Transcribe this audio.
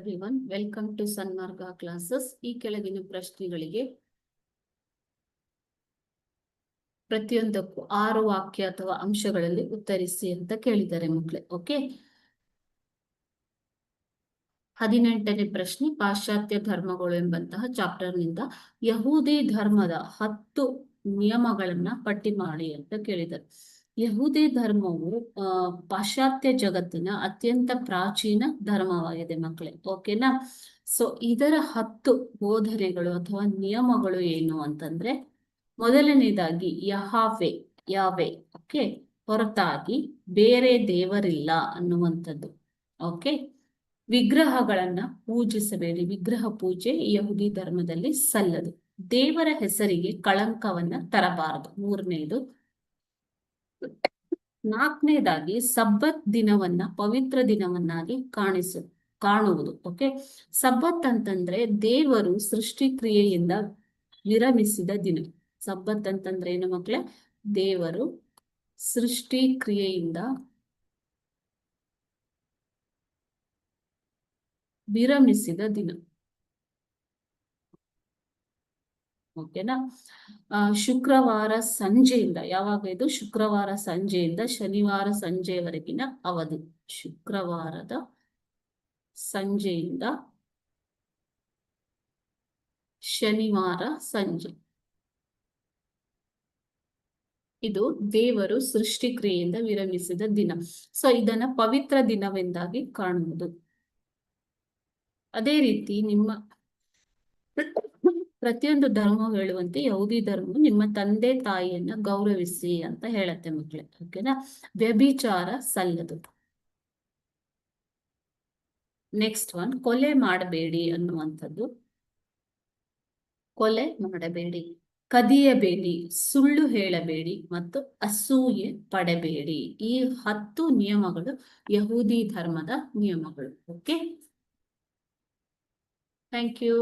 Everyone, welcome to Sanmarga classes. ಈ ಕೆಳಗಿನ ಪ್ರಶ್ನೆಗಳಿಗೆ ಪ್ರತಿಯೊಂದಕ್ಕೂ 6 ವಾಕ್ಯ ಅಥವಾ ಅಂಶಗಳಲ್ಲಿ ಉತ್ತರಿಸಿ ಅಂತ ಕೇಳಿದ್ದಾರೆ ಮಕ್ಕಳೇ. ಓಕೆ, 18ನೇ ಪ್ರಶ್ನೆ, ಪಾಶ್ಚಾತ್ಯ ಧರ್ಮಗಳು ಎಂಬಂತಹ ಚಾಪ್ಟರ್ ನಿಂದ ಯಹೂದಿ ಧರ್ಮದ 10 ನಿಯಮಗಳನ್ನ ಪಟ್ಟಿ ಮಾಡಿ ಅಂತ ಕೇಳಿದ್ದಾರೆ. ಯಹೂದಿ ಧರ್ಮವು ಪಾಶ್ಚಾತ್ಯ ಜಗತ್ತಿನ ಅತ್ಯಂತ ಪ್ರಾಚೀನ ಧರ್ಮವಾಗಿದೆ ಮಕ್ಕಳೇ. ಓಕೆನಾ? ಸೊ ಇದರ 10 ಬೋಧನೆಗಳು ಅಥವಾ ನಿಯಮಗಳು ಏನು ಅಂತಂದ್ರೆ, ಮೊದಲನೇದಾಗಿ ಯಾವೆ ಓಕೆ ಹೊರತಾಗಿ ಬೇರೆ ದೇವರಿಲ್ಲ ಅನ್ನುವಂಥದ್ದು. ಓಕೆ, ವಿಗ್ರಹಗಳನ್ನ ಪೂಜಿಸಬೇಡಿ. ವಿಗ್ರಹ ಪೂಜೆ ಯಹೂದಿ ಧರ್ಮದಲ್ಲಿ ಸಲ್ಲದು. ದೇವರ ಹೆಸರಿಗೆ ಕಳಂಕವನ್ನ ತರಬಾರದು. 3ನೇದು. 4ನೇದಾಗಿ ಸಬ್ಬತ್ ದಿನವನ್ನ ಪವಿತ್ರ ದಿನವನ್ನಾಗಿ ಕಾಣುವುದು. ಓಕೆ, ಸಬ್ಬತ್ ಅಂತಂದ್ರೆ ದೇವರು ಸೃಷ್ಟಿ ಕ್ರಿಯೆಯಿಂದ ವಿರಮಿಸಿದ ದಿನ. ಸಬ್ಬತ್ ಅಂತಂದ್ರೆ ಏನು ಮಕ್ಕಳೇ? ದೇವರು ಸೃಷ್ಟಿ ಕ್ರಿಯೆಯಿಂದ ವಿರಮಿಸಿದ ದಿನ. ಓಕೆನಾ? ಶುಕ್ರವಾರ ಸಂಜೆಯಿಂದ, ಯಾವಾಗ ಇದು? ಶುಕ್ರವಾರ ಸಂಜೆಯಿಂದ ಶನಿವಾರ ಸಂಜೆಯವರೆಗಿನ ಅವಧಿ. ಶುಕ್ರವಾರದ ಸಂಜೆಯಿಂದ ಶನಿವಾರ ಸಂಜೆ, ಇದು ದೇವರು ಸೃಷ್ಟಿ ಕ್ರಿಯೆಯಿಂದ ವಿರಮಿಸಿದ ದಿನ. ಸೊ ಇದನ್ನ ಪವಿತ್ರ ದಿನವೆಂದಾಗಿ ಕಾಣುವುದು. ಅದೇ ರೀತಿ ನಿಮ್ಮ ಪ್ರತಿಯೊಂದು ಧರ್ಮ ಹೇಳುವಂತೆ ಯಹೂದಿ ಧರ್ಮ ನಿಮ್ಮ ತಂದೆ ತಾಯಿಯನ್ನ ಗೌರವಿಸಿ ಅಂತ ಹೇಳತ್ತೆ ಮಕ್ಕಳೇ. ಓಕೆನಾ? ವ್ಯಭಿಚಾರ ಸಲ್ಲದು. ನೆಕ್ಸ್ಟ್ ಒನ್, ಕೊಲೆ ಮಾಡಬೇಡಿ ಅನ್ನುವಂಥದ್ದು. ಕೊಲೆ ಮಾಡಬೇಡಿ, ಕದಿಯಬೇಡಿ, ಸುಳ್ಳು ಹೇಳಬೇಡಿ ಮತ್ತು ಅಸೂಯೆ ಪಡಬೇಡಿ. ಈ 10 ನಿಯಮಗಳು ಯಹೂದಿ ಧರ್ಮದ ನಿಯಮಗಳು. Okay, thank you.